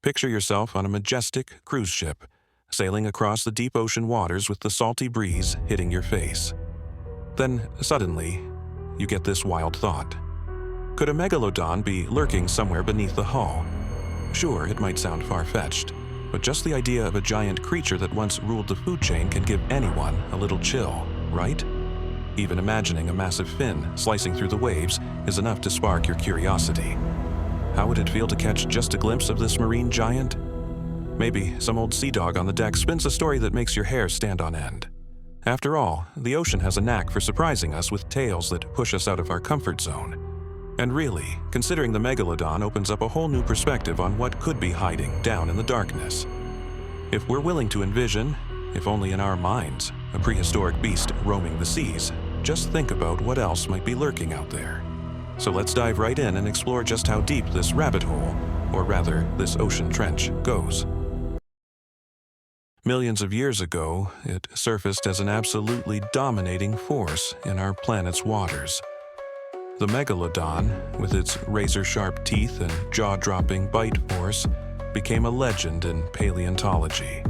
Picture yourself on a majestic cruise ship, sailing across the deep ocean waters with the salty breeze hitting your face. Then, suddenly, you get this wild thought. Could a megalodon be lurking somewhere beneath the hull? Sure, it might sound far-fetched, but just the idea of a giant creature that once ruled the food chain can give anyone a little chill, right? Even imagining a massive fin slicing through the waves is enough to spark your curiosity. How would it feel to catch just a glimpse of this marine giant? Maybe some old sea dog on the deck spins a story that makes your hair stand on end. After all, the ocean has a knack for surprising us with tales that push us out of our comfort zone. And really, considering the megalodon opens up a whole new perspective on what could be hiding down in the darkness. If we're willing to envision, if only in our minds, a prehistoric beast roaming the seas, just think about what else might be lurking out there. So let's dive right in and explore just how deep this rabbit hole, or rather, this ocean trench, goes. Millions of years ago, it surfaced as an absolutely dominating force in our planet's waters. The megalodon, with its razor-sharp teeth and jaw-dropping bite force, became a legend in paleontology.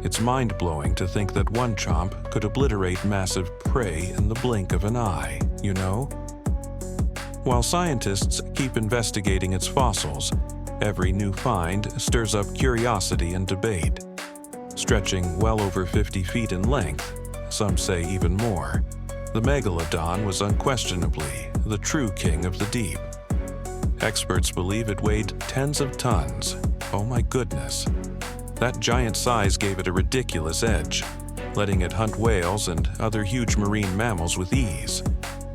It's mind-blowing to think that one chomp could obliterate massive prey in the blink of an eye, you know? While scientists keep investigating its fossils, every new find stirs up curiosity and debate. Stretching well over 50 feet in length, some say even more, the megalodon was unquestionably the true king of the deep. Experts believe it weighed tens of tons. Oh my goodness. That giant size gave it a ridiculous edge, letting it hunt whales and other huge marine mammals with ease.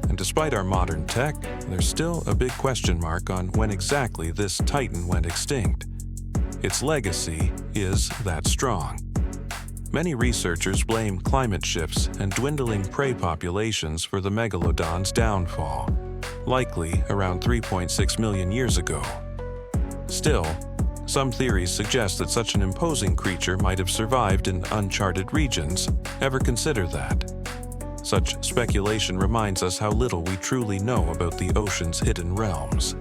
And despite our modern tech, there's still a big question mark on when exactly this titan went extinct. Its legacy is that strong. Many researchers blame climate shifts and dwindling prey populations for the megalodon's downfall, likely around 3.6 million years ago. Still, some theories suggest that such an imposing creature might have survived in uncharted regions. Ever consider that? Such speculation reminds us how little we truly know about the ocean's hidden realms.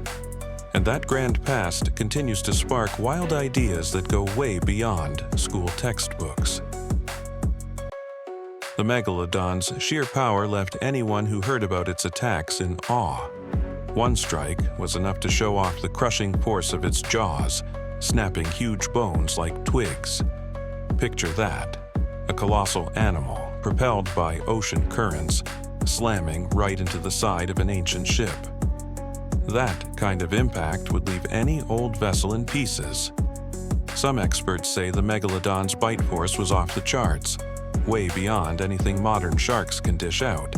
And that grand past continues to spark wild ideas that go way beyond school textbooks. The megalodon's sheer power left anyone who heard about its attacks in awe. One strike was enough to show off the crushing force of its jaws, snapping huge bones like twigs. Picture that, a colossal animal propelled by ocean currents, slamming right into the side of an ancient ship. That kind of impact would leave any old vessel in pieces. Some experts say the megalodon's bite force was off the charts, way beyond anything modern sharks can dish out.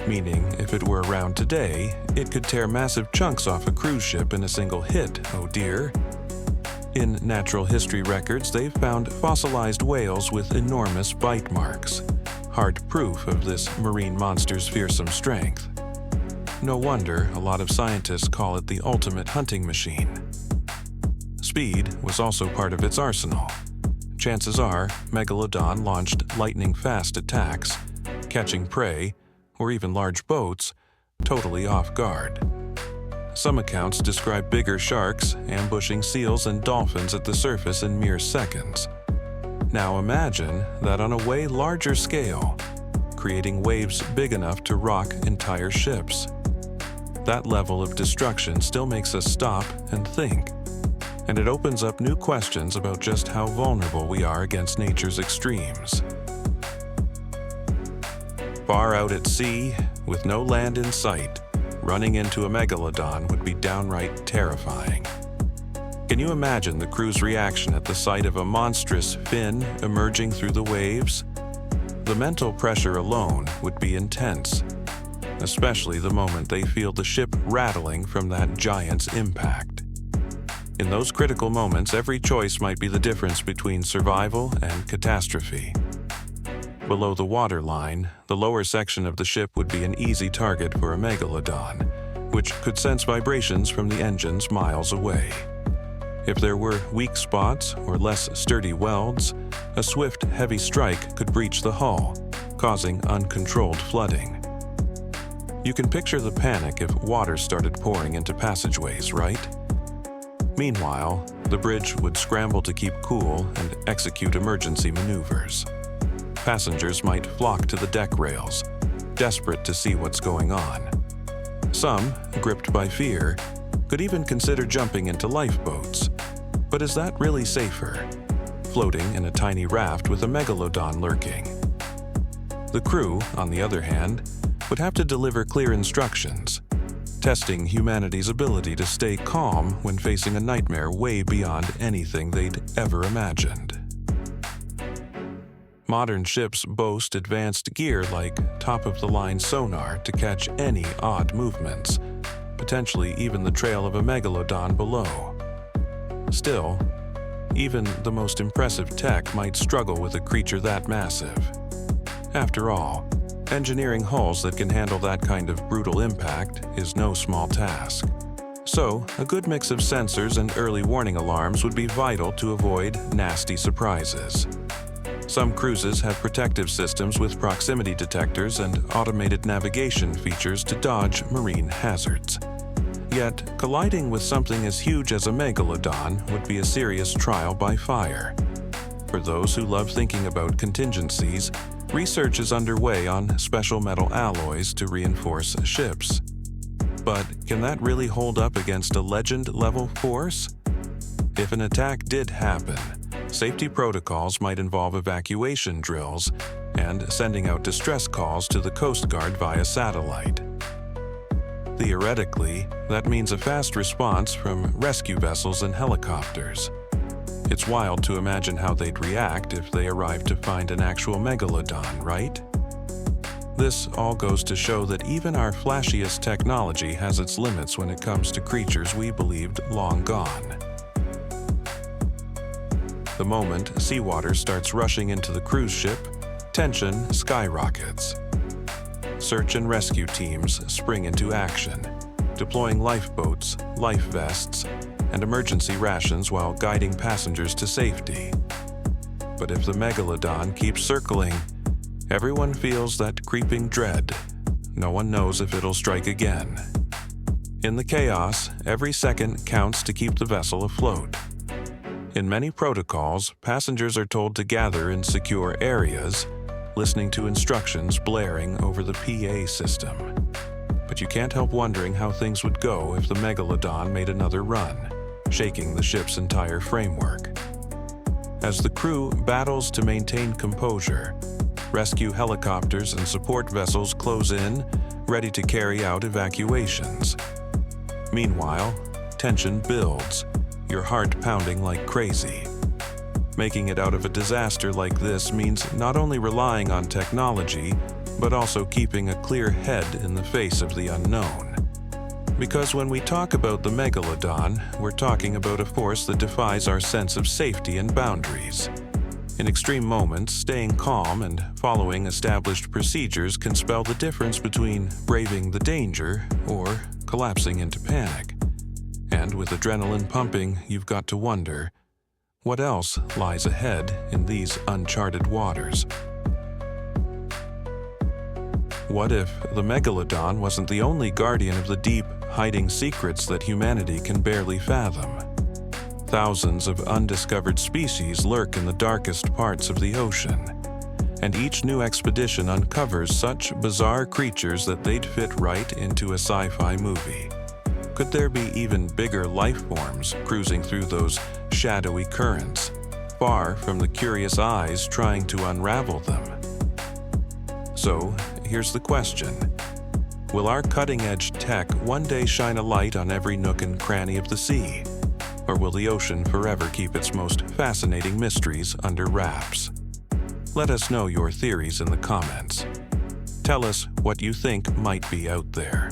Meaning, if it were around today, it could tear massive chunks off a cruise ship in a single hit, oh dear. In natural history records, they've found fossilized whales with enormous bite marks, hard proof of this marine monster's fearsome strength. No wonder a lot of scientists call it the ultimate hunting machine. Speed was also part of its arsenal. Chances are, Megalodon launched lightning-fast attacks, catching prey, or even large boats, totally off guard. Some accounts describe bigger sharks ambushing seals and dolphins at the surface in mere seconds. Now imagine that on a way larger scale, creating waves big enough to rock entire ships. That level of destruction still makes us stop and think. And it opens up new questions about just how vulnerable we are against nature's extremes. Far out at sea, with no land in sight, running into a megalodon would be downright terrifying. Can you imagine the crew's reaction at the sight of a monstrous fin emerging through the waves? The mental pressure alone would be intense, especially the moment they feel the ship rattling from that giant's impact. In those critical moments, every choice might be the difference between survival and catastrophe. Below the waterline, the lower section of the ship would be an easy target for a megalodon, which could sense vibrations from the engines miles away. If there were weak spots or less sturdy welds, a swift, heavy strike could breach the hull, causing uncontrolled flooding. You can picture the panic if water started pouring into passageways, right? Meanwhile, the bridge would scramble to keep cool and execute emergency maneuvers. Passengers might flock to the deck rails, desperate to see what's going on. Some, gripped by fear, could even consider jumping into lifeboats. But is that really safer? Floating in a tiny raft with a megalodon lurking. The crew, on the other hand, would have to deliver clear instructions, testing humanity's ability to stay calm when facing a nightmare way beyond anything they'd ever imagined. Modern ships boast advanced gear like top-of-the-line sonar to catch any odd movements, potentially even the trail of a megalodon below. Still, even the most impressive tech might struggle with a creature that massive. After all, engineering hulls that can handle that kind of brutal impact is no small task. So, a good mix of sensors and early warning alarms would be vital to avoid nasty surprises. Some cruises have protective systems with proximity detectors and automated navigation features to dodge marine hazards. Yet, colliding with something as huge as a megalodon would be a serious trial by fire. For those who love thinking about contingencies, research is underway on special metal alloys to reinforce ships. But can that really hold up against a Legend-level force? If an attack did happen, safety protocols might involve evacuation drills and sending out distress calls to the Coast Guard via satellite. Theoretically, that means a fast response from rescue vessels and helicopters. It's wild to imagine how they'd react if they arrived to find an actual megalodon, right? This all goes to show that even our flashiest technology has its limits when it comes to creatures we believed long gone. The moment seawater starts rushing into the cruise ship, tension skyrockets. Search and rescue teams spring into action, deploying lifeboats, life vests, and emergency rations while guiding passengers to safety. But if the megalodon keeps circling, everyone feels that creeping dread. No one knows if it'll strike again. In the chaos, every second counts to keep the vessel afloat. In many protocols, passengers are told to gather in secure areas, listening to instructions blaring over the PA system. But you can't help wondering how things would go if the megalodon made another run, shaking the ship's entire framework. As the crew battles to maintain composure, rescue helicopters and support vessels close in, ready to carry out evacuations. Meanwhile, tension builds, your heart pounding like crazy. Making it out of a disaster like this means not only relying on technology, but also keeping a clear head in the face of the unknown. Because when we talk about the megalodon, we're talking about a force that defies our sense of safety and boundaries. In extreme moments, staying calm and following established procedures can spell the difference between braving the danger or collapsing into panic. And with adrenaline pumping, you've got to wonder, what else lies ahead in these uncharted waters? What if the megalodon wasn't the only guardian of the deep, hiding secrets that humanity can barely fathom? Thousands of undiscovered species lurk in the darkest parts of the ocean, and each new expedition uncovers such bizarre creatures that they'd fit right into a sci-fi movie. Could there be even bigger life forms cruising through those shadowy currents, far from the curious eyes trying to unravel them? So, here's the question. Will our cutting-edge tech one day shine a light on every nook and cranny of the sea? Or will the ocean forever keep its most fascinating mysteries under wraps? Let us know your theories in the comments. Tell us what you think might be out there.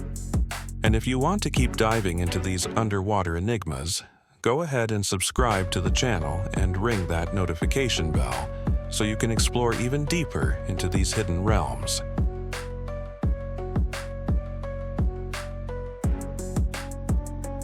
And if you want to keep diving into these underwater enigmas, go ahead and subscribe to the channel and ring that notification bell so you can explore even deeper into these hidden realms.